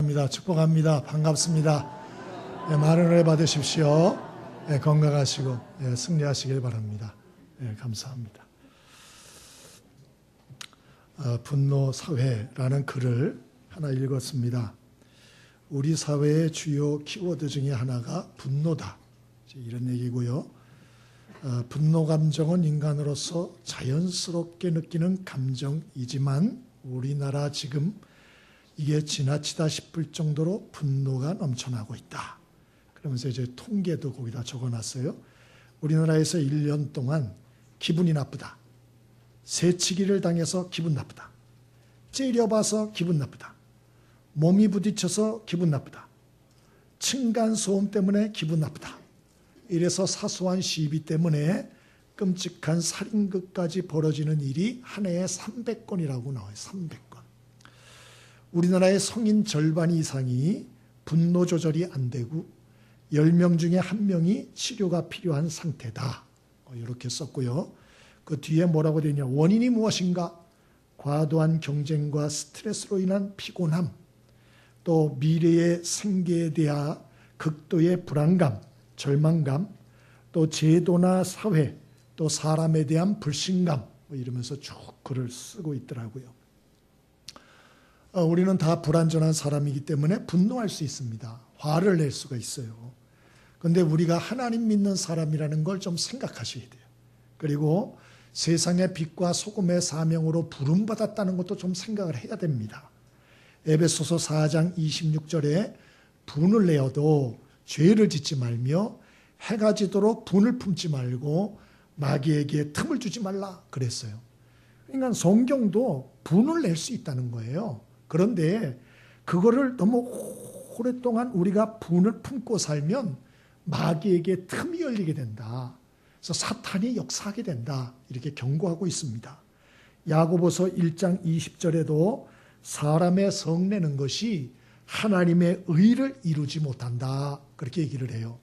축복합니다. 반갑습니다. 많은 은혜 받으십시오. 건강하시고 승리하시길 바랍니다. 감사합니다. 분노 사회라는 글을 하나 읽었습니다. 우리 사회의 주요 키워드 중에 하나가 분노다. 이런 얘기고요. 분노 감정은 인간으로서 자연스럽게 느끼는 감정이지만 우리나라 지금 이게 지나치다 싶을 정도로 분노가 넘쳐나고 있다. 그러면서 이제 통계도 거기다 적어놨어요. 우리나라에서 1년 동안 기분이 나쁘다. 새치기를 당해서 기분 나쁘다. 째려봐서 기분 나쁘다. 몸이 부딪혀서 기분 나쁘다. 층간소음 때문에 기분 나쁘다. 이래서 사소한 시비 때문에 끔찍한 살인극까지 벌어지는 일이 한 해에 300건이라고 나와요. 300건. 우리나라의 성인 절반 이상이 분노 조절이 안 되고 10명 중에 1명이 치료가 필요한 상태다. 이렇게 썼고요. 그 뒤에 뭐라고 되냐. 원인이 무엇인가? 과도한 경쟁과 스트레스로 인한 피곤함, 또 미래의 생계에 대한 극도의 불안감, 절망감, 또 제도나 사회, 또 사람에 대한 불신감 이러면서 쭉 글을 쓰고 있더라고요. 우리는 다 불완전한 사람이기 때문에 분노할 수 있습니다. 화를 낼 수가 있어요. 그런데 우리가 하나님 믿는 사람이라는 걸 좀 생각하셔야 돼요. 그리고 세상의 빛과 소금의 사명으로 부름받았다는 것도 좀 생각을 해야 됩니다. 에베소서 4장 26절에 분을 내어도 죄를 짓지 말며 해가 지도록 분을 품지 말고 마귀에게 틈을 주지 말라 그랬어요. 그러니까 성경도 분을 낼 수 있다는 거예요. 그런데 그거를 너무 오랫동안 우리가 분을 품고 살면 마귀에게 틈이 열리게 된다. 그래서 사탄이 역사하게 된다. 이렇게 경고하고 있습니다. 야고보서 1장 20절에도 사람의 성내는 것이 하나님의 의를 이루지 못한다. 그렇게 얘기를 해요.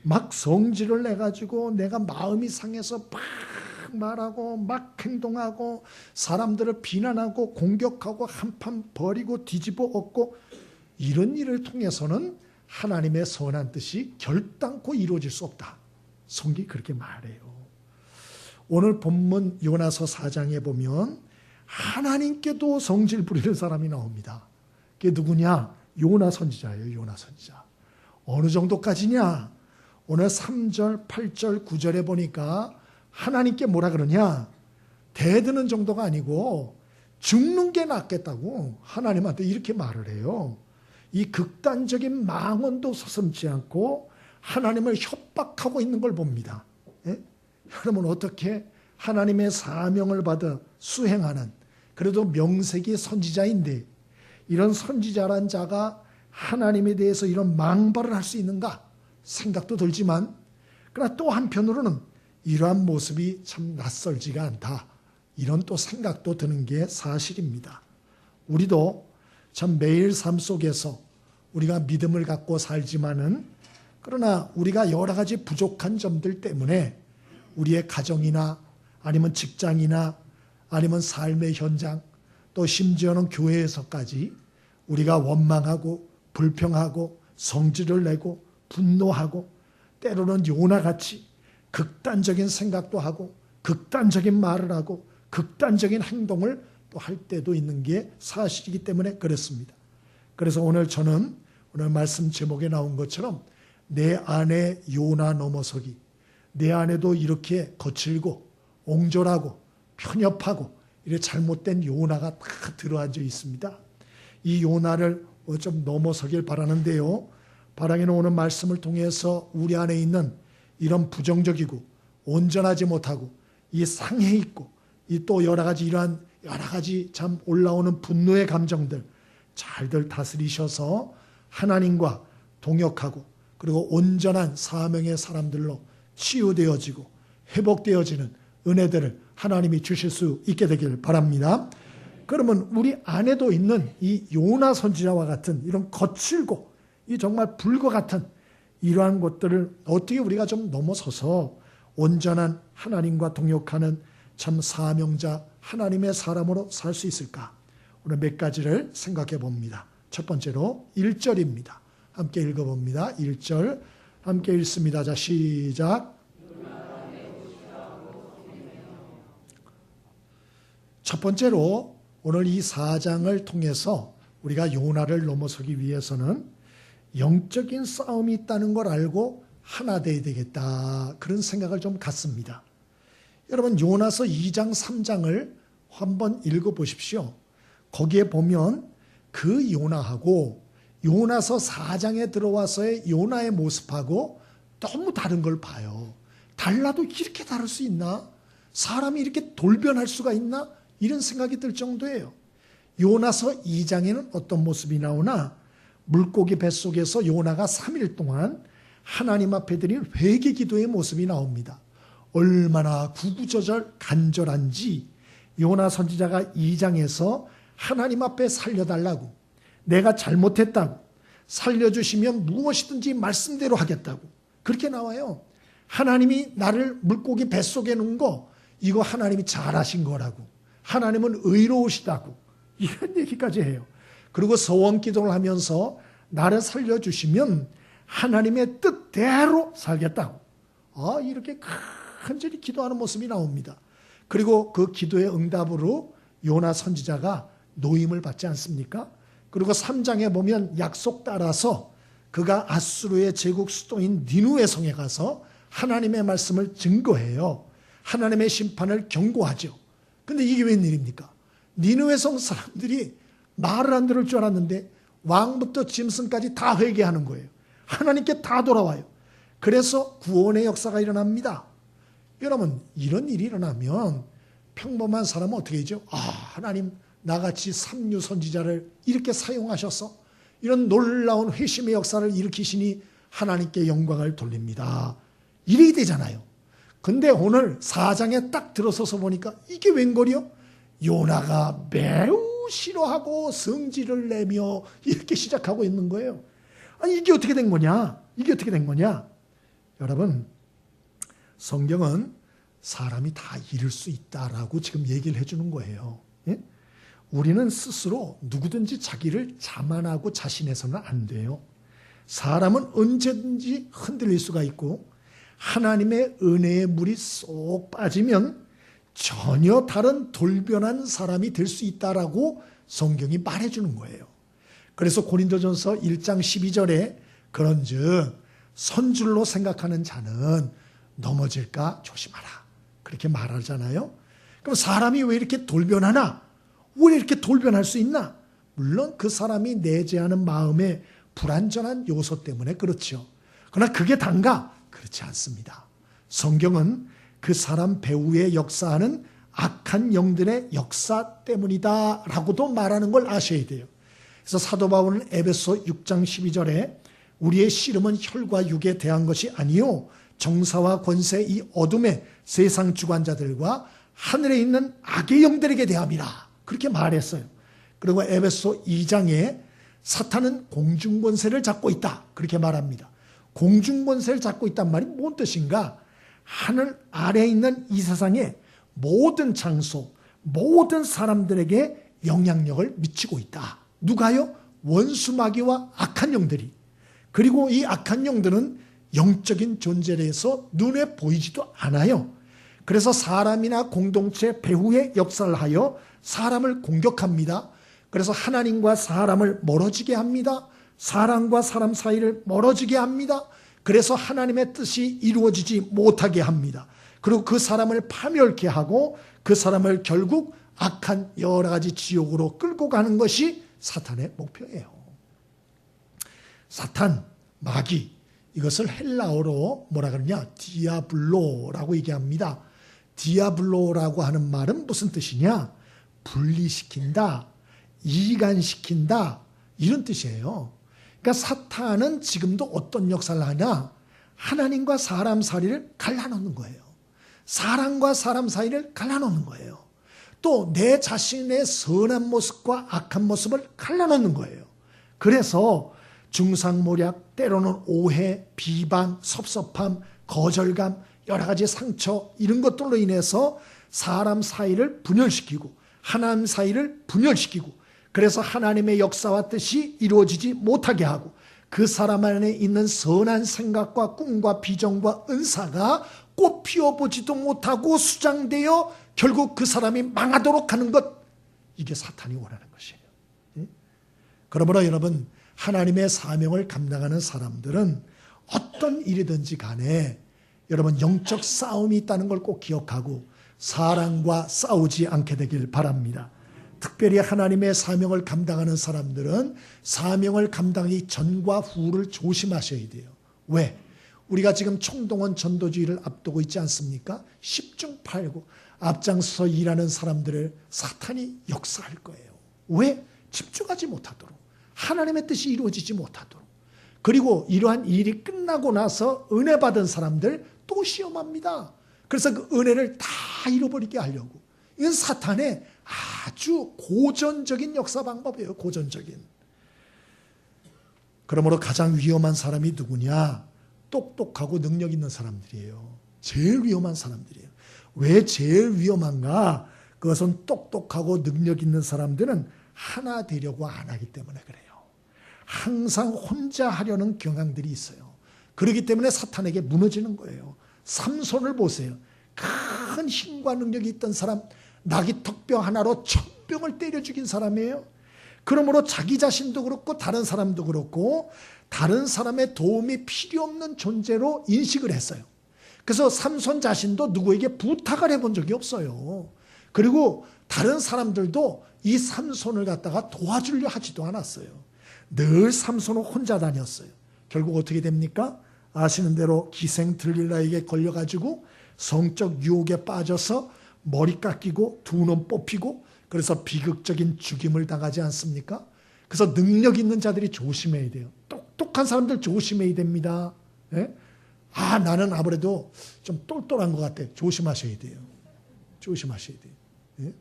막 성질을 내가지고 내가 마음이 상해서 막 말하고 막 행동하고 사람들을 비난하고 공격하고 한판 버리고 뒤집어 엎고 이런 일을 통해서는 하나님의 선한 뜻이 결단코 이루어질 수 없다. 성경이 그렇게 말해요. 오늘 본문 요나서 4장에 보면 하나님께도 성질 부리는 사람이 나옵니다. 그게 누구냐? 요나 선지자예요. 요나 선지자. 어느 정도까지냐? 오늘 3절, 8절, 9절에 보니까 하나님께 뭐라 그러냐? 대드는 정도가 아니고 죽는 게 낫겠다고 하나님한테 이렇게 말을 해요. 이 극단적인 망언도 서슴지 않고 하나님을 협박하고 있는 걸 봅니다. 여러분 어떻게 하나님의 사명을 받아 수행하는 그래도 명색이 선지자인데 이런 선지자란 자가 하나님에 대해서 이런 망발을 할 수 있는가 생각도 들지만 그러나 또 한편으로는 이러한 모습이 참 낯설지가 않다. 이런 또 생각도 드는 게 사실입니다. 우리도 참 매일 삶 속에서 우리가 믿음을 갖고 살지만은 그러나 우리가 여러 가지 부족한 점들 때문에 우리의 가정이나 아니면 직장이나 아니면 삶의 현장 또 심지어는 교회에서까지 우리가 원망하고 불평하고 성질을 내고 분노하고 때로는 요나같이 극단적인 생각도 하고 극단적인 말을 하고 극단적인 행동을 또 할 때도 있는 게 사실이기 때문에 그렇습니다. 그래서 오늘 저는 오늘 말씀 제목에 나온 것처럼 내 안에 요나 넘어서기, 내 안에도 이렇게 거칠고 옹졸하고 편협하고 이렇게 잘못된 요나가 다 들어앉아 있습니다. 이 요나를 좀 넘어서길 바라는데요. 바라기는 오늘 말씀을 통해서 우리 안에 있는 이런 부정적이고 온전하지 못하고 이 상해 있고 이 또 여러 가지 이러한 여러 가지 참 올라오는 분노의 감정들 잘들 다스리셔서 하나님과 동역하고 그리고 온전한 사명의 사람들로 치유되어지고 회복되어지는 은혜들을 하나님이 주실 수 있게 되길 바랍니다. 그러면 우리 안에도 있는 이 요나 선지자와 같은 이런 거칠고 이 정말 불과 같은 이러한 것들을 어떻게 우리가 좀 넘어서서 온전한 하나님과 동역하는 참 사명자 하나님의 사람으로 살 수 있을까? 오늘 몇 가지를 생각해 봅니다. 첫 번째로 1절입니다. 함께 읽어봅니다. 1절 함께 읽습니다. 자, 시작. 첫 번째로 오늘 이 4장을 통해서 우리가 요나를 넘어서기 위해서는 영적인 싸움이 있다는 걸 알고 하나 돼야 되겠다, 그런 생각을 좀 갖습니다. 여러분, 요나서 2장 3장을 한번 읽어보십시오. 거기에 보면 그 요나하고 요나서 4장에 들어와서의 요나의 모습하고 너무 다른 걸 봐요. 달라도 이렇게 다를 수 있나? 사람이 이렇게 돌변할 수가 있나? 이런 생각이 들 정도예요. 요나서 2장에는 어떤 모습이 나오나, 물고기 뱃속에서 요나가 3일 동안 하나님 앞에 드린 회개 기도의 모습이 나옵니다. 얼마나 구구절절 간절한지 요나 선지자가 2장에서 하나님 앞에 살려달라고, 내가 잘못했다고, 살려주시면 무엇이든지 말씀대로 하겠다고 그렇게 나와요. 하나님이 나를 물고기 뱃속에 넣은 거, 이거 하나님이 잘하신 거라고, 하나님은 의로우시다고, 이런 얘기까지 해요. 그리고 서원 기도를 하면서 나를 살려주시면 하나님의 뜻대로 살겠다고, 이렇게 간절히 기도하는 모습이 나옵니다. 그리고 그 기도의 응답으로 요나 선지자가 노임을 받지 않습니까? 그리고 3장에 보면 약속 따라서 그가 아수르의 제국 수도인 니누의 성에 가서 하나님의 말씀을 증거해요. 하나님의 심판을 경고하죠. 근데 이게 웬일입니까? 니누의 성 사람들이 말을 안 들을 줄 알았는데 왕부터 짐승까지 다 회개하는 거예요. 하나님께 다 돌아와요. 그래서 구원의 역사가 일어납니다. 여러분, 이런 일이 일어나면 평범한 사람은 어떻게 하죠? 하나님, 나같이 삼류 선지자를 이렇게 사용하셔서 이런 놀라운 회심의 역사를 일으키시니 하나님께 영광을 돌립니다. 이래야 되잖아요. 근데 오늘 4장에 딱 들어서서 보니까 이게 웬걸이요? 요나가 매우 싫어하고 성질을 내며 이렇게 시작하고 있는 거예요. 아니, 이게 어떻게 된 거냐? 이게 어떻게 된 거냐? 여러분, 성경은 사람이 다 잃을 수 있다라고 지금 얘기를 해주는 거예요. 예? 우리는 스스로 누구든지 자기를 자만하고 자신해서는 안 돼요. 사람은 언제든지 흔들릴 수가 있고, 하나님의 은혜의 물이 쏙 빠지면 전혀 다른 돌변한 사람이 될 수 있다라고 성경이 말해주는 거예요. 그래서 고린도전서 1장 12절에 그런즉 선줄로 생각하는 자는 넘어질까 조심하라, 그렇게 말하잖아요. 그럼 사람이 왜 이렇게 돌변하나? 왜 이렇게 돌변할 수 있나? 물론 그 사람이 내재하는 마음의 불완전한 요소 때문에 그렇죠. 그러나 그게 단가? 그렇지 않습니다. 성경은 그 사람 배후에 역사하는 악한 영들의 역사 때문이다라고도 말하는 걸 아셔야 돼요. 그래서 사도 바울은 에베소 6장 12절에 우리의 씨름은 혈과 육에 대한 것이 아니요 정사와 권세 이 어둠의 세상 주관자들과 하늘에 있는 악의 영들에게 대함이라, 그렇게 말했어요. 그리고 에베소 2장에 사탄은 공중권세를 잡고 있다, 그렇게 말합니다. 공중권세를 잡고 있단 말이 뭔 뜻인가? 하늘 아래에 있는 이 세상의 모든 장소, 모든 사람들에게 영향력을 미치고 있다. 누가요? 원수마귀와 악한 영들이. 그리고 이 악한 영들은 영적인 존재에 대해서 눈에 보이지도 않아요. 그래서 사람이나 공동체 배후의 역사를 하여 사람을 공격합니다. 그래서 하나님과 사람을 멀어지게 합니다. 사람과 사람 사이를 멀어지게 합니다. 그래서 하나님의 뜻이 이루어지지 못하게 합니다. 그리고 그 사람을 파멸케 하고 그 사람을 결국 악한 여러 가지 지옥으로 끌고 가는 것이 사탄의 목표예요. 사탄, 마귀, 이것을 헬라어로 뭐라 그러냐? 디아블로라고 얘기합니다. 디아블로라고 하는 말은 무슨 뜻이냐? 분리시킨다, 이간시킨다, 이런 뜻이에요. 그러니까 사탄은 지금도 어떤 역사를 하냐? 하나님과 사람 사이를 갈라놓는 거예요. 사람과 사람 사이를 갈라놓는 거예요. 또 내 자신의 선한 모습과 악한 모습을 갈라놓는 거예요. 그래서 중상모략, 때로는 오해, 비방, 섭섭함, 거절감, 여러 가지 상처, 이런 것들로 인해서 사람 사이를 분열시키고 하나님 사이를 분열시키고, 그래서 하나님의 역사와 뜻이 이루어지지 못하게 하고 그 사람 안에 있는 선한 생각과 꿈과 비전과 은사가 꽃 피워보지도 못하고 수장되어 결국 그 사람이 망하도록 하는 것, 이게 사탄이 원하는 것이에요. 그러므로 여러분, 하나님의 사명을 감당하는 사람들은 어떤 일이든지 간에 여러분 영적 싸움이 있다는 걸 꼭 기억하고 사랑과 싸우지 않게 되길 바랍니다. 특별히 하나님의 사명을 감당하는 사람들은 사명을 감당하기 전과 후를 조심하셔야 돼요. 왜? 우리가 지금 총동원 전도주의를 앞두고 있지 않습니까? 10중 8구 앞장서 일하는 사람들을 사탄이 역사할 거예요. 왜? 집중하지 못하도록, 하나님의 뜻이 이루어지지 못하도록. 그리고 이러한 일이 끝나고 나서 은혜 받은 사람들 또 시험합니다. 그래서 그 은혜를 다 잃어버리게 하려고. 이건 사탄의 아주 고전적인 역사 방법이에요. 고전적인. 그러므로 가장 위험한 사람이 누구냐? 똑똑하고 능력 있는 사람들이에요. 제일 위험한 사람들이에요. 왜 제일 위험한가? 그것은 똑똑하고 능력 있는 사람들은 하나 되려고 안 하기 때문에 그래요. 항상 혼자 하려는 경향들이 있어요. 그렇기 때문에 사탄에게 무너지는 거예요. 삼손을 보세요. 큰 힘과 능력이 있던 사람, 나귀 턱뼈 하나로 1000병을 때려 죽인 사람이에요. 그러므로 자기 자신도 그렇고 다른 사람도 그렇고 다른 사람의 도움이 필요 없는 존재로 인식을 했어요. 그래서 삼손 자신도 누구에게 부탁을 해본 적이 없어요. 그리고 다른 사람들도 이 삼손을 갖다가 도와주려 하지도 않았어요. 늘 삼손은 혼자 다녔어요. 결국 어떻게 됩니까? 아시는 대로 기생 들릴라에게 걸려가지고 성적 유혹에 빠져서 머리 깎이고 두 눈 뽑히고 그래서 비극적인 죽임을 당하지 않습니까? 그래서 능력 있는 자들이 조심해야 돼요. 똑똑한 사람들 조심해야 됩니다. 예? 나는 아무래도 좀 똘똘한 것 같아. 조심하셔야 돼요. 조심하셔야 돼요. 예?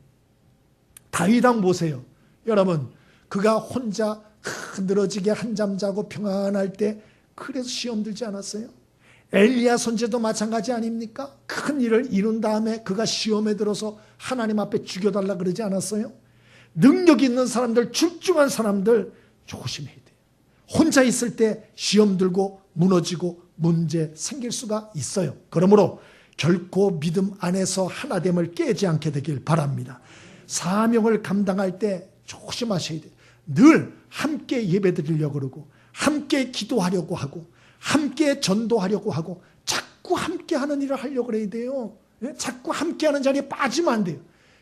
다윗 왕 보세요. 여러분, 그가 혼자 늘어지게 한잠 자고 평안할 때 그래서 시험 들지 않았어요? 엘리야 선지자도 마찬가지 아닙니까? 큰 일을 이룬 다음에 그가 시험에 들어서 하나님 앞에 죽여달라 그러지 않았어요? 능력 있는 사람들, 출중한 사람들 조심해야 돼요. 혼자 있을 때 시험 들고 무너지고 문제 생길 수가 있어요. 그러므로 결코 믿음 안에서 하나됨을 깨지 않게 되길 바랍니다. 사명을 감당할 때 조심하셔야 돼요. 늘 함께 예배드리려고 그러고 함께 기도하려고 하고 함께 전도하려고 하고 자꾸 함께하는 일을 하려고 그래야 돼요. 자꾸 함께하는 자리에 빠지면 안 돼요.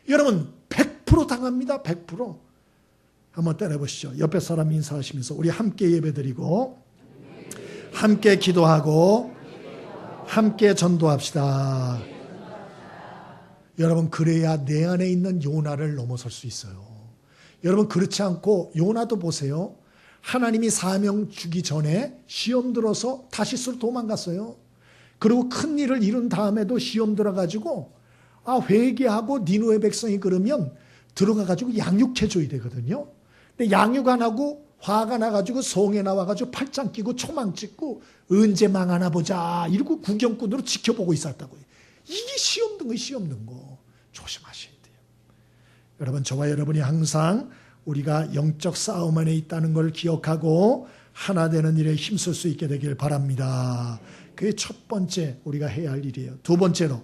여러분 100% 당합니다. 100%. 한번 따라해보시죠. 옆에 사람 인사하시면서 우리 함께 예배드리고 함께 기도하고 함께 전도합시다. 여러분 그래야 내 안에 있는 요나를 넘어설 수 있어요. 여러분 그렇지 않고 요나도 보세요. 하나님이 사명 주기 전에 시험 들어서 다시스로 도망갔어요. 그리고 큰 일을 이룬 다음에도 시험 들어가지고 회개하고 니누의 백성이 그러면 들어가가지고 양육해줘야 되거든요. 근데 양육 안 하고 화가 나가지고 성에 나와가지고 팔짱 끼고 초망 찍고 언제 망하나 보자 이러고 구경꾼으로 지켜보고 있었다고요. 이게 시험 든 거, 시험 든 거. 조심하셔야 돼요. 여러분 저와 여러분이 항상 우리가 영적 싸움 안에 있다는 걸 기억하고 하나 되는 일에 힘쓸 수 있게 되길 바랍니다. 그게 첫 번째 우리가 해야 할 일이에요. 두 번째로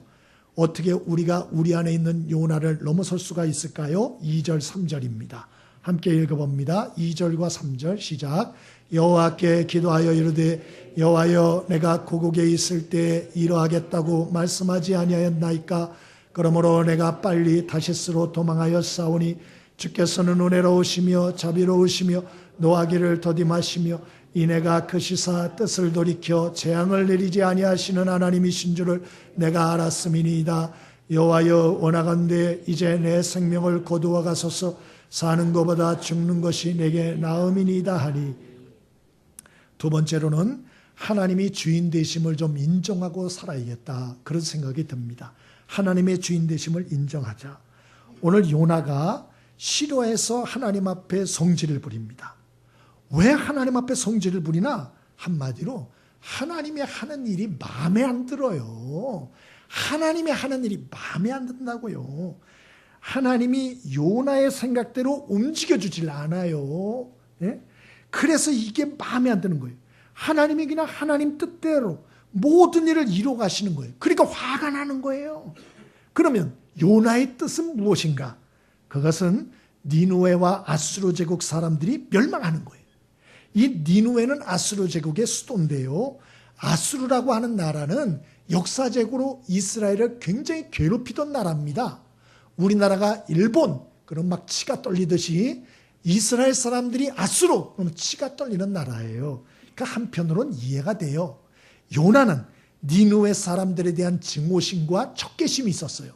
어떻게 우리가 우리 안에 있는 요나를 넘어설 수가 있을까요? 2절 3절입니다. 함께 읽어봅니다. 2절과 3절 시작. 여호와께 기도하여 이르되 여호와여 내가 고국에 있을 때 이러하겠다고 말씀하지 아니하였나이까? 그러므로 내가 빨리 다시스로 도망하여 싸우니 주께서는 은혜로우시며 자비로우시며 노하기를 더디마시며 이내가 크시사 뜻을 돌이켜 재앙을 내리지 아니하시는 하나님이신 줄을 내가 알았음이니이다. 여호와여 원하건대 이제 내 생명을 거두어 가소서. 사는 것보다 죽는 것이 내게 나음이니이다 하니. 두 번째로는 하나님이 주인 되심을 좀 인정하고 살아야겠다 그런 생각이 듭니다. 하나님의 주인 되심을 인정하자. 오늘 요나가 시로에서 하나님 앞에 성질을 부립니다. 왜 하나님 앞에 성질을 부리나? 한마디로 하나님이 하는 일이 마음에 안 들어요. 하나님이 하는 일이 마음에 안 든다고요. 하나님이 요나의 생각대로 움직여주질 않아요. 예? 그래서 이게 마음에 안 드는 거예요. 하나님이 그냥 하나님 뜻대로 모든 일을 이루어 가시는 거예요. 그러니까 화가 나는 거예요. 그러면 요나의 뜻은 무엇인가? 그것은 니누웨와 아수르 제국 사람들이 멸망하는 거예요. 이 니누웨는 아수르 제국의 수도인데요. 아수르라고 하는 나라는 역사적으로 이스라엘을 굉장히 괴롭히던 나라입니다. 우리나라가 일본, 그럼 막 치가 떨리듯이 이스라엘 사람들이 아수르, 그럼 치가 떨리는 나라예요. 그러니까 한편으로는 이해가 돼요. 요나는 니누웨 사람들에 대한 증오심과 적개심이 있었어요.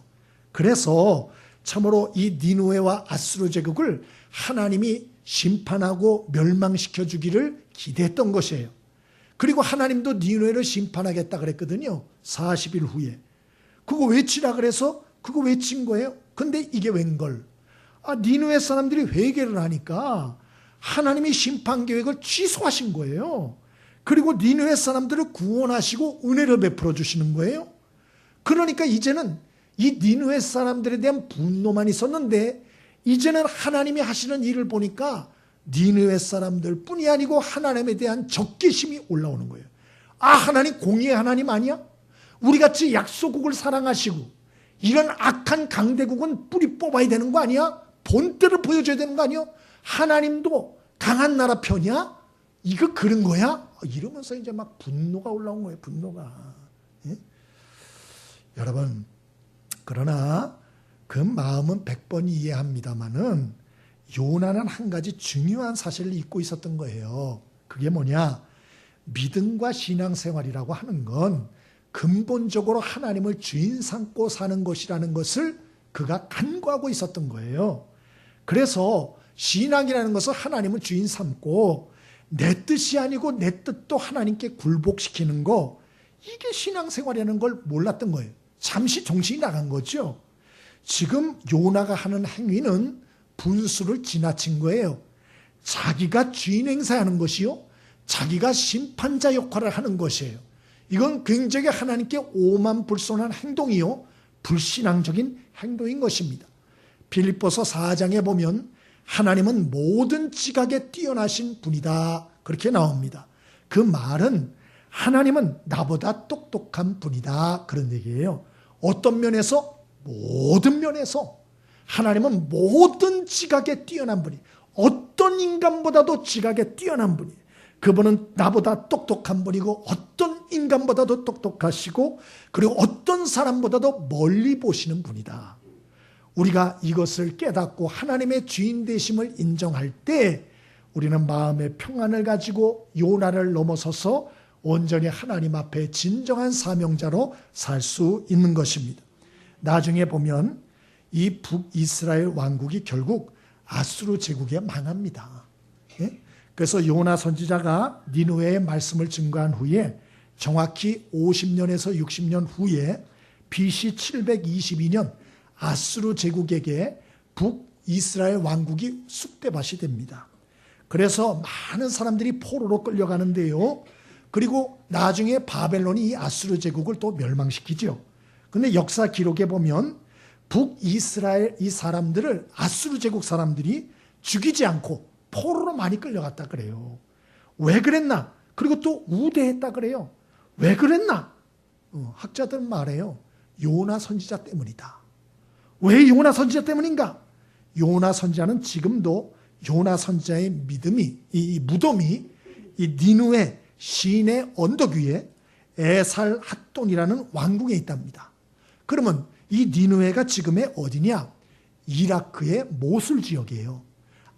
그래서 참으로 이 니누웨와 아수르 제국을 하나님이 심판하고 멸망시켜 주기를 기대했던 것이에요. 그리고 하나님도 니누웨를 심판하겠다 그랬거든요. 40일 후에. 그거 외치라 그래서 그거 외친 거예요. 근데 이게 웬걸? 니누웨 사람들이 회개를 하니까 하나님이 심판 계획을 취소하신 거예요. 그리고 니누웨 사람들을 구원하시고 은혜를 베풀어 주시는 거예요. 그러니까 이제는 이 니누웨 사람들에 대한 분노만 있었는데 이제는 하나님이 하시는 일을 보니까 니느웨 사람들 뿐이 아니고 하나님에 대한 적개심이 올라오는 거예요. 하나님 공의의 하나님 아니야? 우리같이 약소국을 사랑하시고 이런 악한 강대국은 뿌리 뽑아야 되는 거 아니야? 본때를 보여줘야 되는 거 아니야? 하나님도 강한 나라 편이야? 이거 그런 거야? 이러면서 이제 막 분노가 올라온 거예요. 분노가. 예? 여러분, 그러나 그 마음은 100번 이해합니다마는 요나는 한 가지 중요한 사실을 잊고 있었던 거예요. 그게 뭐냐? 믿음과 신앙생활이라고 하는 건 근본적으로 하나님을 주인 삼고 사는 것이라는 것을 그가 간구하고 있었던 거예요. 그래서 신앙이라는 것은 하나님을 주인 삼고 내 뜻이 아니고 내 뜻도 하나님께 굴복시키는 거, 이게 신앙생활이라는 걸 몰랐던 거예요. 잠시 정신이 나간 거죠. 지금 요나가 하는 행위는 분수를 지나친 거예요. 자기가 주인 행사하는 것이요, 자기가 심판자 역할을 하는 것이에요. 이건 굉장히 하나님께 오만불손한 행동이요, 불신앙적인 행동인 것입니다. 빌립보서 4장에 보면 하나님은 모든 지각에 뛰어나신 분이다, 그렇게 나옵니다. 그 말은 하나님은 나보다 똑똑한 분이다, 그런 얘기예요. 어떤 면에서? 모든 면에서 하나님은 모든 지각에 뛰어난 분이, 어떤 인간보다도 지각에 뛰어난 분이, 그분은 나보다 똑똑한 분이고 어떤 인간보다도 똑똑하시고 그리고 어떤 사람보다도 멀리 보시는 분이다. 우리가 이것을 깨닫고 하나님의 주인 되심을 인정할 때 우리는 마음의 평안을 가지고 요나를 넘어서서 온전히 하나님 앞에 진정한 사명자로 살 수 있는 것입니다. 나중에 보면 이 북이스라엘 왕국이 결국 아수르 제국에 망합니다. 예? 그래서 요나 선지자가 니느웨의 말씀을 증거한 후에 정확히 50년에서 60년 후에 BC 722년 아수르 제국에게 북이스라엘 왕국이 쑥대밭이 됩니다. 그래서 많은 사람들이 포로로 끌려가는데요. 그리고 나중에 바벨론이 이 아수르 제국을 또 멸망시키죠. 근데 역사 기록에 보면 북이스라엘 이 사람들을 아수르 제국 사람들이 죽이지 않고 포로로 많이 끌려갔다 그래요. 왜 그랬나? 그리고 또 우대했다 그래요. 왜 그랬나? 학자들은 말해요. 요나 선지자 때문이다. 왜 요나 선지자 때문인가? 요나 선지자는 지금도 요나 선지자의 믿음이, 이 무덤이 이 니느웨 시내 언덕 위에 에살 핫돈이라는 왕궁에 있답니다. 그러면 이 니느웨가 지금의 어디냐? 이라크의 모술 지역이에요.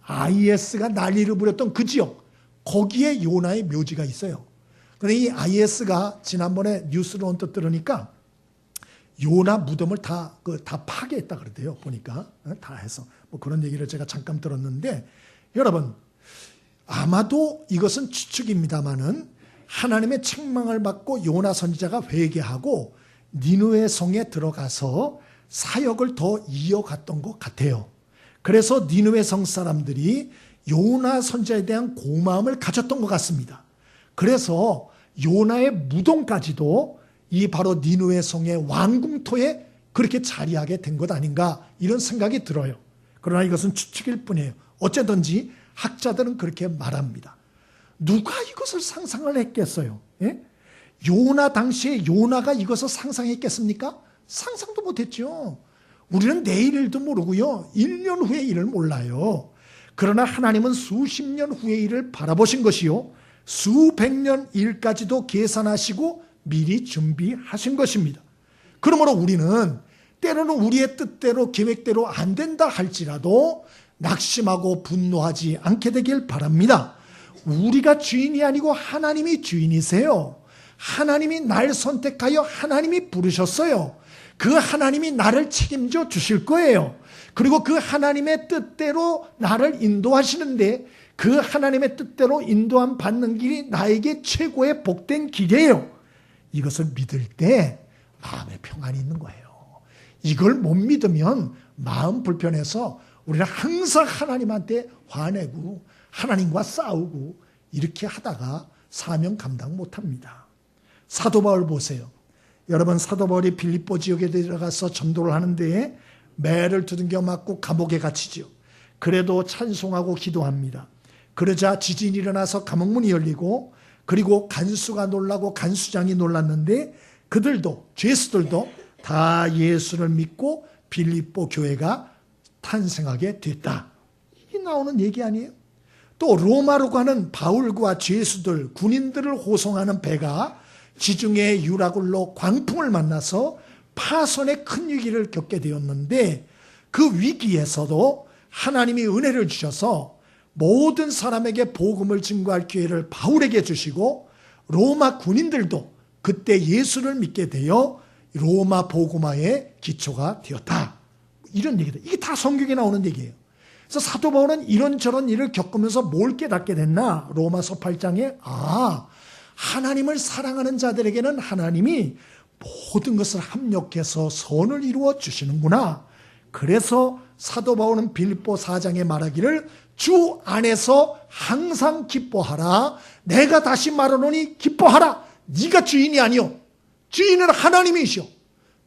IS가 난리를 부렸던 그 지역, 거기에 요나의 묘지가 있어요. 그런데 이 IS가 지난번에 뉴스를 언뜻 들으니까 요나 무덤을 다 파괴했다 그러대요. 보니까 다 해서 뭐 그런 얘기를 제가 잠깐 들었는데, 여러분 아마도 이것은 추측입니다마는 하나님의 책망을 받고 요나 선지자가 회개하고 니느웨 성에 들어가서 사역을 더 이어갔던 것 같아요. 그래서 니느웨 성 사람들이 요나 선지자에 대한 고마움을 가졌던 것 같습니다. 그래서 요나의 무덤까지도 이 바로 니느웨 성의 왕궁토에 그렇게 자리하게 된 것 아닌가 이런 생각이 들어요. 그러나 이것은 추측일 뿐이에요. 어쨌든지 학자들은 그렇게 말합니다. 누가 이것을 상상을 했겠어요? 예? 요나 당시에 요나가 이것을 상상했겠습니까? 상상도 못했죠. 우리는 내일 일도 모르고요. 1년 후의 일을 몰라요. 그러나 하나님은 수십 년 후의 일을 바라보신 것이요. 수백 년 일까지도 계산하시고 미리 준비하신 것입니다. 그러므로 우리는 때로는 우리의 뜻대로 계획대로 안 된다 할지라도 낙심하고 분노하지 않게 되길 바랍니다. 우리가 주인이 아니고 하나님이 주인이세요. 하나님이 날 선택하여 하나님이 부르셨어요. 그 하나님이 나를 책임져 주실 거예요. 그리고 그 하나님의 뜻대로 나를 인도하시는데 그 하나님의 뜻대로 인도함 받는 길이 나에게 최고의 복된 길이에요. 이것을 믿을 때 마음에 평안이 있는 거예요. 이걸 못 믿으면 마음 불편해서 우리는 항상 하나님한테 화내고 하나님과 싸우고 이렇게 하다가 사명 감당 못합니다. 사도 바울 보세요. 여러분, 사도 바울이 빌립보 지역에 들어가서 전도를 하는데 매를 두들겨 맞고 감옥에 갇히죠. 그래도 찬송하고 기도합니다. 그러자 지진이 일어나서 감옥문이 열리고 그리고 간수가 놀라고 간수장이 놀랐는데 그들도 죄수들도 다 예수를 믿고 빌립보 교회가 탄생하게 됐다. 이게 나오는 얘기 아니에요? 또 로마로 가는 바울과 죄수들, 군인들을 호송하는 배가 지중해 유라굴로 광풍을 만나서 파손의 큰 위기를 겪게 되었는데 그 위기에서도 하나님이 은혜를 주셔서 모든 사람에게 복음을 증거할 기회를 바울에게 주시고 로마 군인들도 그때 예수를 믿게 되어 로마 복음화의 기초가 되었다. 이런 얘기다. 이게 다 성경에 나오는 얘기예요. 그래서 사도 바울은 이런저런 일을 겪으면서 뭘 깨닫게 됐나? 로마서 8장에 하나님을 사랑하는 자들에게는 하나님이 모든 것을 합력해서 선을 이루어 주시는구나. 그래서 사도 바울은 빌립보 4장에 말하기를 주 안에서 항상 기뻐하라. 내가 다시 말하노니 기뻐하라. 네가 주인이 아니요. 주인은 하나님이시오.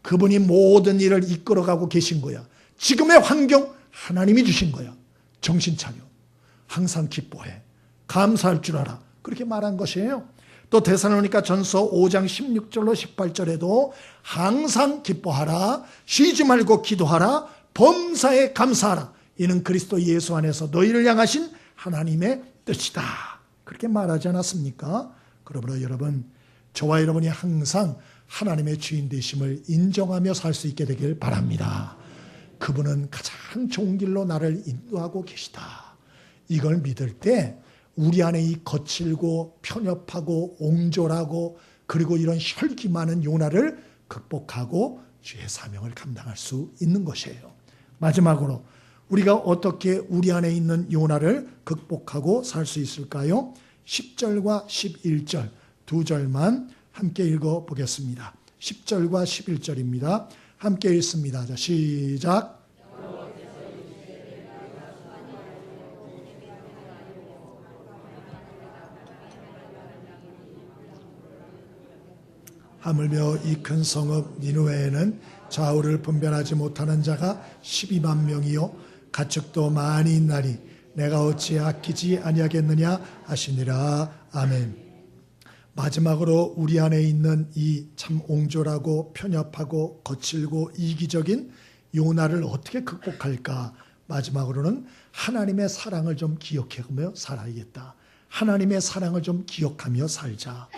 그분이 모든 일을 이끌어가고 계신 거야. 지금의 환경 하나님이 주신 거야. 정신 차려. 항상 기뻐해. 감사할 줄 알아. 그렇게 말한 것이에요. 또 데살로니가 전서 5장 16절로 18절에도 항상 기뻐하라. 쉬지 말고 기도하라. 범사에 감사하라. 이는 그리스도 예수 안에서 너희를 향하신 하나님의 뜻이다. 그렇게 말하지 않았습니까? 그러므로 여러분, 저와 여러분이 항상 하나님의 주인 되심을 인정하며 살 수 있게 되길 바랍니다. 그분은 가장 좋은 길로 나를 인도하고 계시다. 이걸 믿을 때 우리 안에 이 거칠고 편협하고 옹졸하고 그리고 이런 혈기 많은 요나를 극복하고 주의 사명을 감당할 수 있는 것이에요. 마지막으로 우리가 어떻게 우리 안에 있는 요나를 극복하고 살 수 있을까요? 10절과 11절 두 절만 함께 읽어보겠습니다. 10절과 11절입니다. 함께 읽습니다. 자, 시작. 하물며 이 큰 성읍 니느웨에는 좌우를 분별하지 못하는 자가 12만 명이요 가축도 많이 있나니 내가 어찌 아끼지 아니하겠느냐 하시니라. 아멘. 마지막으로 우리 안에 있는 이 참 옹졸하고 편협하고 거칠고 이기적인 요나를 어떻게 극복할까? 마지막으로는 하나님의 사랑을 좀 기억하며 살아야겠다. 하나님의 사랑을 좀 기억하며 살자.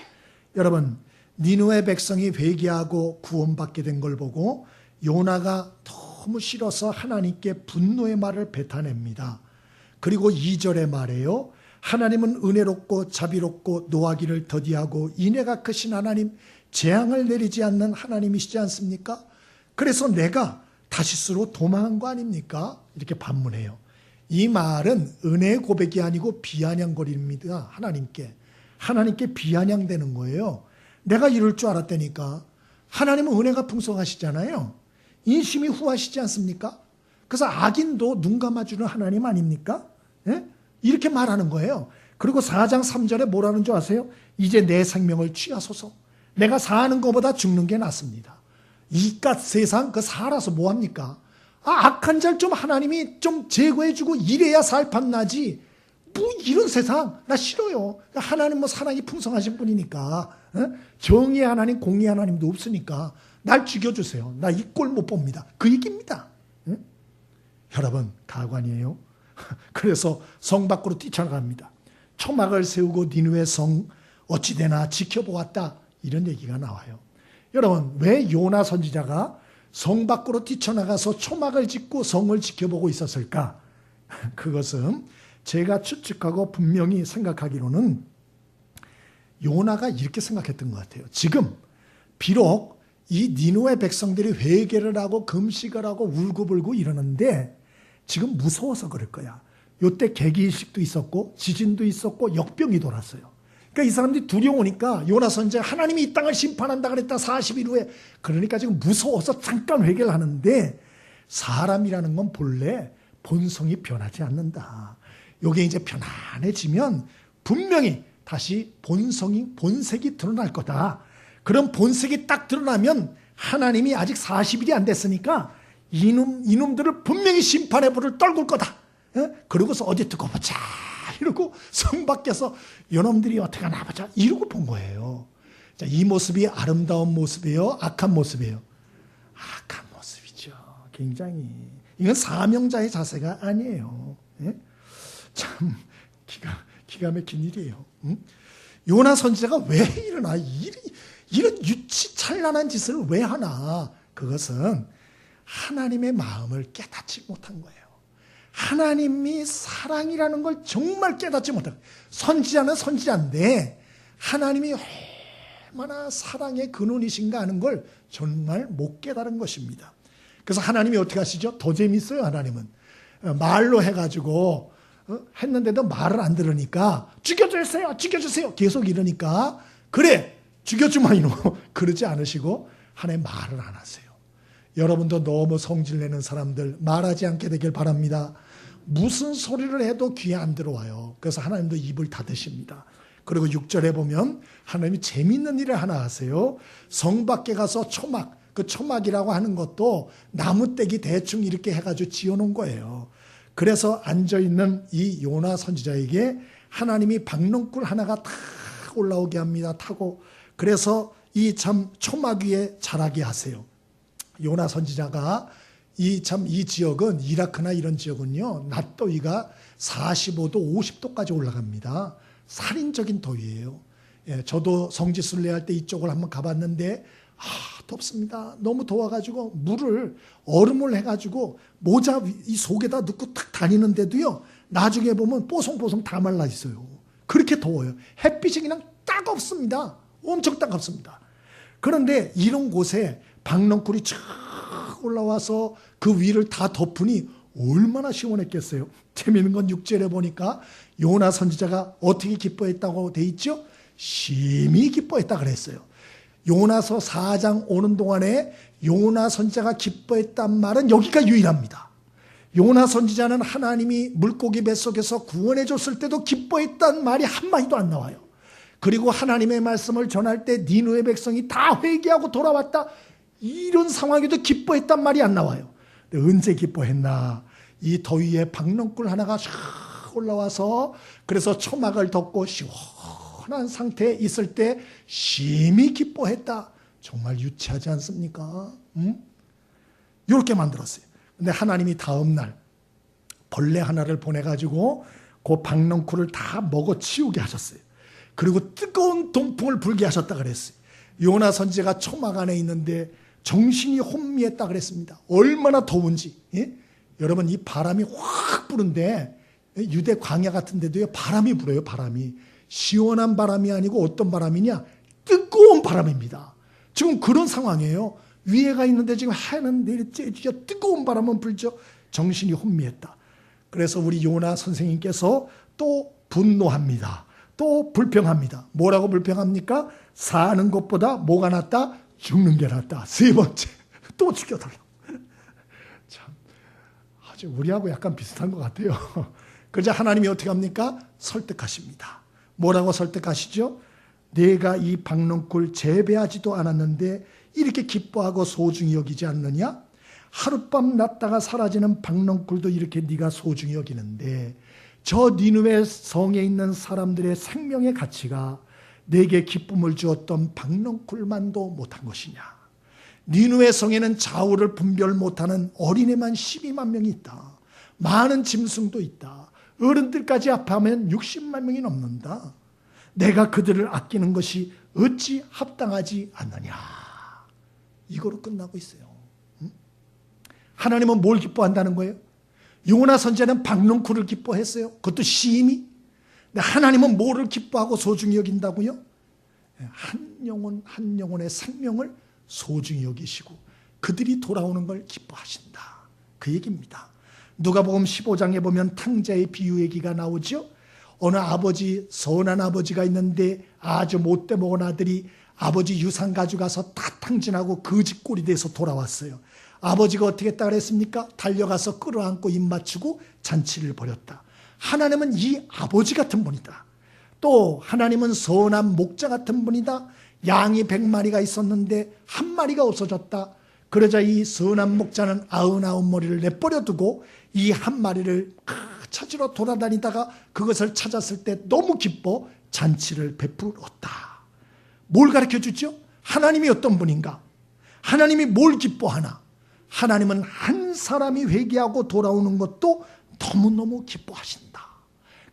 여러분, 니느웨 백성이 회개하고 구원받게 된 걸 보고 요나가 너무 싫어서 하나님께 분노의 말을 뱉어냅니다. 그리고 2절에 말해요. 하나님은 은혜롭고 자비롭고 노하기를 더디하고 인애가 크신 하나님, 재앙을 내리지 않는 하나님이시지 않습니까? 그래서 내가 다시스로 도망한 거 아닙니까? 이렇게 반문해요. 이 말은 은혜의 고백이 아니고 비아냥거립니다. 하나님께 비아냥되는 거예요. 내가 이럴 줄 알았다니까. 하나님은 은혜가 풍성하시잖아요. 인심이 후하시지 않습니까? 그래서 악인도 눈 감아주는 하나님 아닙니까? 예? 이렇게 말하는 거예요. 그리고 4장 3절에 뭐라는 줄 아세요? 이제 내 생명을 취하소서. 내가 사는 것보다 죽는 게 낫습니다. 이깟 세상 그 살아서 뭐합니까? 악한 자를 좀 하나님이 좀 제거해주고 이래야 살판 나지. 뭐 이런 세상 나 싫어요. 하나님 뭐 사랑이 풍성하신 분이니까, 정의의 하나님 공의의 하나님도 없으니까 날 죽여주세요. 나 이 꼴 못 봅니다. 그 얘기입니다. 여러분 가관이에요. 그래서 성 밖으로 뛰쳐나갑니다. 초막을 세우고 니느웨 성 어찌되나 지켜보았다, 이런 얘기가 나와요. 여러분 왜 요나 선지자가 성 밖으로 뛰쳐나가서 초막을 짓고 성을 지켜보고 있었을까? 그것은 제가 추측하고 분명히 생각하기로는 요나가 이렇게 생각했던 것 같아요. 지금 비록 이 니느웨 백성들이 회개를 하고 금식을 하고 울고불고 이러는데 지금 무서워서 그럴 거야. 요때 개기일식도 있었고 지진도 있었고 역병이 돌았어요. 그러니까 이 사람들이 두려우니까 요나 선지자 하나님이 이 땅을 심판한다 그랬다 40일 후에. 그러니까 지금 무서워서 잠깐 회개를 하는데 사람이라는 건 본래 본성이 변하지 않는다. 요게 이제 편안해지면 분명히 다시 본색이 드러날 거다. 그런 본색이 딱 드러나면 하나님이 아직 40일이 안 됐으니까 이놈들을 분명히 심판의 불을 떨굴 거다. 그러고서 어디 두고 보자 이러고 성 밖에서 요놈들이 어떻게 하나 보자 이러고 본 거예요. 자, 이 모습이 아름다운 모습이에요? 악한 모습이에요? 악한 모습이죠. 굉장히. 이건 사명자의 자세가 아니에요. 참 기가 막힌 일이에요. 요나 선지자가 왜 일어나? 이런 유치찬란한 짓을 왜 하나? 그것은 하나님의 마음을 깨닫지 못한 거예요. 하나님이 사랑이라는 걸 정말 깨닫지 못한 거예요. 선지자는 선지자인데 하나님이 얼마나 사랑의 근원이신가 하는 걸 정말 못 깨달은 것입니다. 그래서 하나님이 어떻게 하시죠? 더 재밌어요. 하나님은 말로 해가지고 했는데도 말을 안 들으니까 죽여주세요 죽여주세요 계속 이러니까 그래 죽여주마 이놈 그러지 않으시고 하나님 말을 안 하세요. 여러분도 너무 성질내는 사람들 말하지 않게 되길 바랍니다. 무슨 소리를 해도 귀에 안 들어와요. 그래서 하나님도 입을 닫으십니다. 그리고 6절에 보면 하나님이 재밌는 일을 하나 하세요. 성 밖에 가서 초막, 그 초막이라고 하는 것도 나무떼기 대충 이렇게 해가지고 지어놓은 거예요. 그래서 앉아있는 이 요나 선지자에게 하나님이 박넝쿨 하나가 탁 올라오게 합니다. 타고. 그래서 이 참 초막 위에 자라게 하세요. 요나 선지자가 이 지역은 이라크나 이런 지역은요, 낮 더위가 45도, 50도까지 올라갑니다. 살인적인 더위예요. 예, 저도 성지순례 할 때 이쪽을 한번 가봤는데 덥습니다. 너무 더워가지고 얼음을 해가지고 모자 이 속에다 넣고 탁 다니는데도요, 나중에 보면 뽀송뽀송 다 말라 있어요. 그렇게 더워요. 햇빛이 그냥 따갑습니다. 엄청 따갑습니다. 그런데 이런 곳에 박넝쿨이 쫙 올라와서 그 위를 다 덮으니 얼마나 시원했겠어요. 재미있는 건 6절에 보니까 요나 선지자가 어떻게 기뻐했다고 돼 있죠? 심히 기뻐했다 그랬어요. 요나서 4장 오는 동안에 요나 선지자가 기뻐했단 말은 여기가 유일합니다. 요나 선지자는 하나님이 물고기 뱃속에서 구원해 줬을 때도 기뻐했단 말이 한마디도 안 나와요. 그리고 하나님의 말씀을 전할 때 니느웨 백성이 다 회개하고 돌아왔다, 이런 상황에도 기뻐했단 말이 안 나와요. 근데 언제 기뻐했나? 이 더위에 박넝쿨 하나가 샥 올라와서 그래서 초막을 덮고 시원한 상태에 있을 때 심히 기뻐했다. 정말 유치하지 않습니까? 이렇게 만들었어요. 근데 하나님이 다음 날 벌레 하나를 보내가지고 그 박넝쿨을 다 먹어치우게 하셨어요. 그리고 뜨거운 동풍을 불게 하셨다 그랬어요. 요나 선지자가 초막 안에 있는데 정신이 혼미했다 그랬습니다. 얼마나 더운지. 예? 여러분, 이 바람이 확 부는데 유대 광야 같은 데도요, 바람이 불어요. 바람이 시원한 바람이 아니고 어떤 바람이냐, 뜨거운 바람입니다. 지금 그런 상황이에요. 위에가 있는데 지금 하얀 내리 쬐지죠. 뜨거운 바람은 불죠. 정신이 혼미했다. 그래서 우리 요나 선생님께서 또 분노합니다. 또 불평합니다. 뭐라고 불평합니까? 사는 것보다 뭐가 낫다? 죽는 게 낫다. 세 번째, 또 죽여달라. 참, 아주 우리하고 약간 비슷한 것 같아요. 그러자 하나님이 어떻게 합니까? 설득하십니다. 뭐라고 설득하시죠? 내가 이 박넝쿨 재배하지도 않았는데 이렇게 기뻐하고 소중히 여기지 않느냐? 하룻밤 났다가 사라지는 박넝쿨도 이렇게 네가 소중히 여기는데 저 니느웨 성에 있는 사람들의 생명의 가치가 내게 기쁨을 주었던 박넝쿨만도 못한 것이냐? 니느웨 성에는 좌우를 분별 못하는 어린애만 12만 명이 있다. 많은 짐승도 있다. 어른들까지 합하면 60만 명이 넘는다. 내가 그들을 아끼는 것이 어찌 합당하지 않느냐. 이거로 끝나고 있어요. 하나님은 뭘 기뻐한다는 거예요? 요나 선지자는 박넝쿨을 기뻐했어요. 그것도 시인이. 근데 하나님은 뭐를 기뻐하고 소중히 여긴다고요? 한 영혼 한 영혼의 생명을 소중히 여기시고 그들이 돌아오는 걸 기뻐하신다. 그 얘기입니다. 누가복음 15장에 보면 탕자의 비유 얘기가 나오죠. 어느 아버지, 선한 아버지가 있는데 아주 못돼 먹은 아들이 아버지 유산 가져가서 다 탕진하고 거지꼴이 돼서 돌아왔어요. 아버지가 어떻게 했다 그랬습니까? 달려가서 끌어안고 입 맞추고 잔치를 벌였다. 하나님은 이 아버지 같은 분이다. 또 하나님은 선한 목자 같은 분이다. 양이 100마리가 있었는데 한 마리가 없어졌다. 그러자 이 선한 목자는 99머리를 내버려 두고 이 한 마리를 찾으러 돌아다니다가 그것을 찾았을 때 너무 기뻐 잔치를 베풀었다. 뭘 가르쳐 주죠? 하나님이 어떤 분인가? 하나님이 뭘 기뻐하나? 하나님은 한 사람이 회개하고 돌아오는 것도 너무너무 기뻐하신다.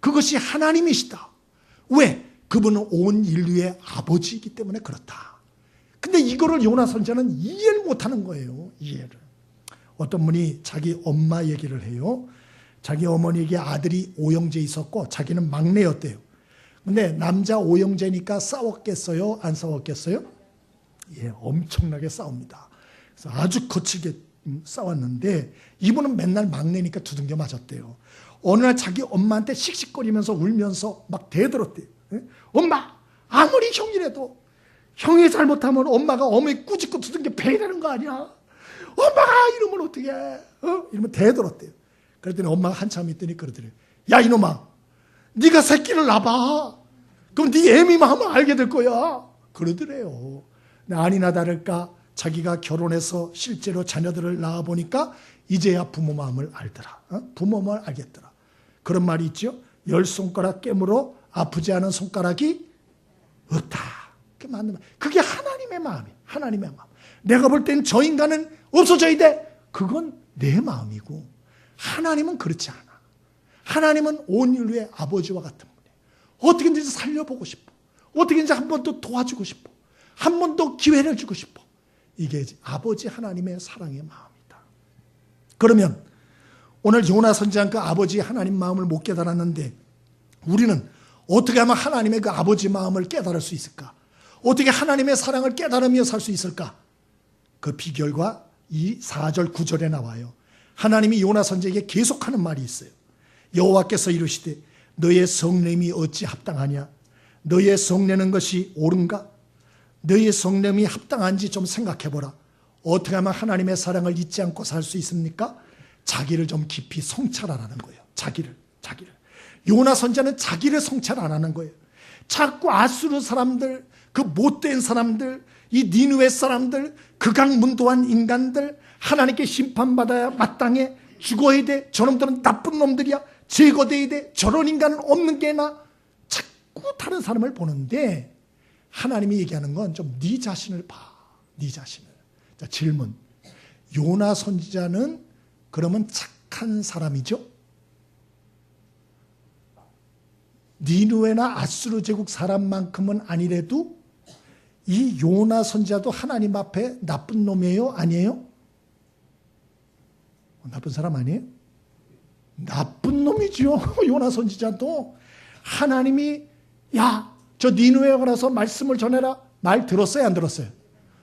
그것이 하나님이시다. 왜? 그분은 온 인류의 아버지이기 때문에 그렇다. 근데 이거를 요나 선지자는 이해를 못하는 거예요. 이해를. 어떤 분이 자기 엄마 얘기를 해요. 자기 어머니에게 아들이 오형제 있었고 자기는 막내였대요. 근데 남자 오형제니까 싸웠겠어요? 안 싸웠겠어요? 예, 엄청나게 싸웁니다. 그래서 아주 거칠게 싸웠는데 이분은 맨날 막내니까 두들겨 맞았대요. 어느 날 자기 엄마한테 씩씩거리면서 울면서 막 대들었대요. 엄마, 아무리 형이라도 형이 잘못하면 엄마가 어머니 꾸짖고 두들겨 패야 되는 거 아니야? 엄마가 이러면 어떡해? 이러면 대들었대요. 그랬더니 엄마가 한참 있더니 그러더래요. 야 이놈아, 네가 새끼를 낳아봐. 그럼 네 애미 마음을 알게 될 거야. 그러더래요. 아니나 다를까 자기가 결혼해서 실제로 자녀들을 낳아보니까 이제야 부모 마음을 알더라. 부모 마음을 알겠더라. 그런 말이 있죠. 10손가락 깨물어 아프지 않은 손가락이 없다. 그게 맞는 말. 그게 하나님의 마음이에요. 하나님의 마음. 내가 볼 땐 저 인간은 없어져야 돼. 그건 내 마음이고 하나님은 그렇지 않아. 하나님은 온 인류의 아버지와 같은 분이에요. 어떻게든지 살려보고 싶어. 어떻게든지 한 번 더 도와주고 싶어. 한 번 더 기회를 주고 싶어. 이게 아버지 하나님의 사랑의 마음이다. 그러면 오늘 요나 선지자는 그 아버지 하나님 마음을 못 깨달았는데 우리는 어떻게 하면 하나님의 그 아버지 마음을 깨달을 수 있을까? 어떻게 하나님의 사랑을 깨달으며 살 수 있을까? 그 비결과 이 4절 9절에 나와요. 하나님이 요나 선지자에게 계속하는 말이 있어요. 여호와께서 이르시되 너의 성냄이 어찌 합당하냐? 너의 성내는 것이 옳은가? 너의 성냄이 합당한지 좀 생각해보라. 어떻게 하면 하나님의 사랑을 잊지 않고 살 수 있습니까? 자기를 좀 깊이 성찰하라는 거예요. 자기를. 요나 선지자는 자기를 성찰 안 하는 거예요. 자꾸 아수르 사람들, 그 못된 사람들, 이 니느웨 사람들, 극악문도한 인간들, 하나님께 심판받아야 마땅해, 죽어야 돼, 저놈들은 나쁜 놈들이야, 제거돼야 돼, 저런 인간은 없는 게나 자꾸 다른 사람을 보는데 하나님이 얘기하는 건 좀 네 자신을 봐. 네 자신을. 자, 질문. 요나 선지자는 그러면 착한 사람이죠? 니느웨나 아수르 제국 사람만큼은 아니래도 이 요나 선지자도 하나님 앞에 나쁜 놈이에요? 아니에요? 나쁜 사람 아니에요? 나쁜 놈이죠. 요나 선지자도 하나님이 야, 저 니느웨에 가서 말씀을 전해라. 말 들었어요? 안 들었어요?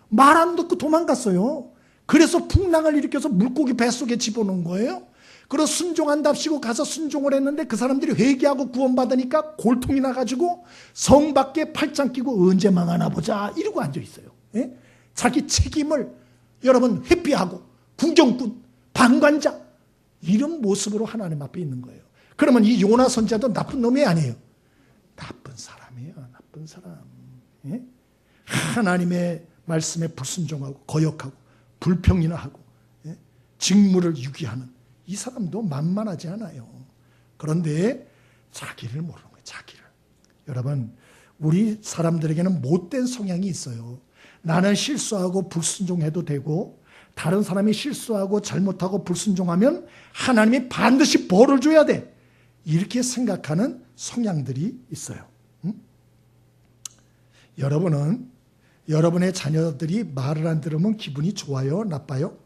말 안 듣고 도망갔어요. 그래서 풍랑을 일으켜서 물고기 뱃속에 집어넣은 거예요. 그래서 순종한답시고 가서 순종을 했는데 그 사람들이 회개하고 구원받으니까 골통이 나가지고 성 밖에 팔짱 끼고 언제 망하나 보자 이러고 앉아있어요. 예? 자기 책임을 여러분 회피하고 구경꾼, 방관자 이런 모습으로 하나님 앞에 있는 거예요. 그러면 이 요나 선지자도 나쁜 놈이 아니에요. 나쁜 사람이에요. 나쁜 사람. 예? 하나님의 말씀에 불순종하고 거역하고 불평이나 하고 직무를 유기하는 이 사람도 만만하지 않아요. 그런데 자기를 모르는 거예요. 자기를. 여러분, 우리 사람들에게는 못된 성향이 있어요. 나는 실수하고 불순종해도 되고 다른 사람이 실수하고 잘못하고 불순종하면 하나님이 반드시 벌을 줘야 돼. 이렇게 생각하는 성향들이 있어요. 여러분은 여러분의 자녀들이 말을 안 들으면 기분이 좋아요? 나빠요?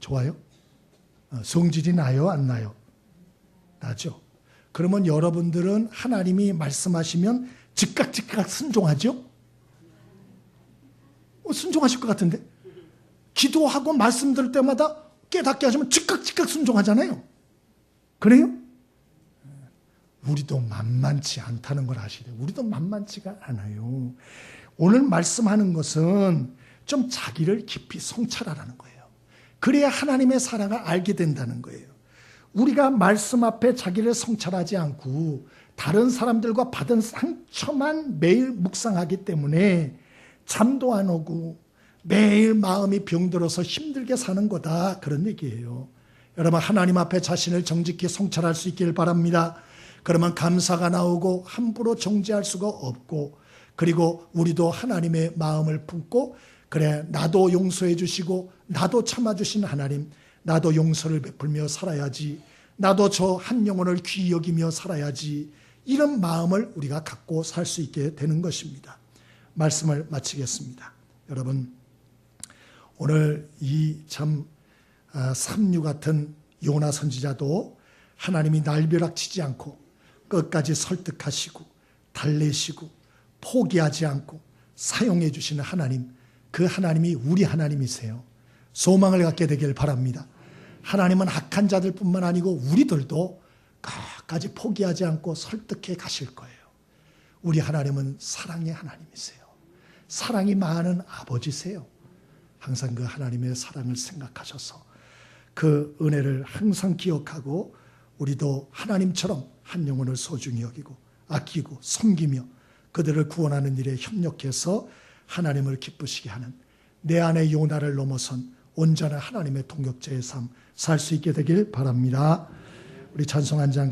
좋아요? 성질이 나요? 안 나요? 나죠. 그러면 여러분들은 하나님이 말씀하시면 즉각 순종하죠? 순종하실 것 같은데? 기도하고 말씀 들을 때마다 깨닫게 하시면 즉각 순종하잖아요. 그래요? 우리도 만만치 않다는 걸 아시래요. 우리도 만만치가 않아요. 오늘 말씀하는 것은 좀 자기를 깊이 성찰하라는 거예요. 그래야 하나님의 사랑을 알게 된다는 거예요. 우리가 말씀 앞에 자기를 성찰하지 않고 다른 사람들과 받은 상처만 매일 묵상하기 때문에 잠도 안 오고 매일 마음이 병들어서 힘들게 사는 거다, 그런 얘기예요. 여러분, 하나님 앞에 자신을 정직히 성찰할 수 있길 바랍니다. 그러면 감사가 나오고 함부로 정죄할 수가 없고, 그리고 우리도 하나님의 마음을 품고, 그래 나도 용서해 주시고 나도 참아주신 하나님, 나도 용서를 베풀며 살아야지, 나도 저 한 영혼을 귀히 여기며 살아야지, 이런 마음을 우리가 갖고 살 수 있게 되는 것입니다. 말씀을 마치겠습니다. 여러분, 오늘 이 참 삼류 같은 요나 선지자도 하나님이 날벼락치지 않고 끝까지 설득하시고 달래시고 포기하지 않고 사용해 주시는 하나님, 그 하나님이 우리 하나님이세요. 소망을 갖게 되길 바랍니다. 하나님은 악한 자들뿐만 아니고 우리들도 끝까지 포기하지 않고 설득해 가실 거예요. 우리 하나님은 사랑의 하나님이세요. 사랑이 많은 아버지세요. 항상 그 하나님의 사랑을 생각하셔서 그 은혜를 항상 기억하고 우리도 하나님처럼 한 영혼을 소중히 여기고 아끼고 섬기며 그들을 구원하는 일에 협력해서 하나님을 기쁘시게 하는 내 안의 요나를 넘어선 온전한 하나님의 동역자의 삶 살 수 있게 되길 바랍니다. 우리 찬송 한 장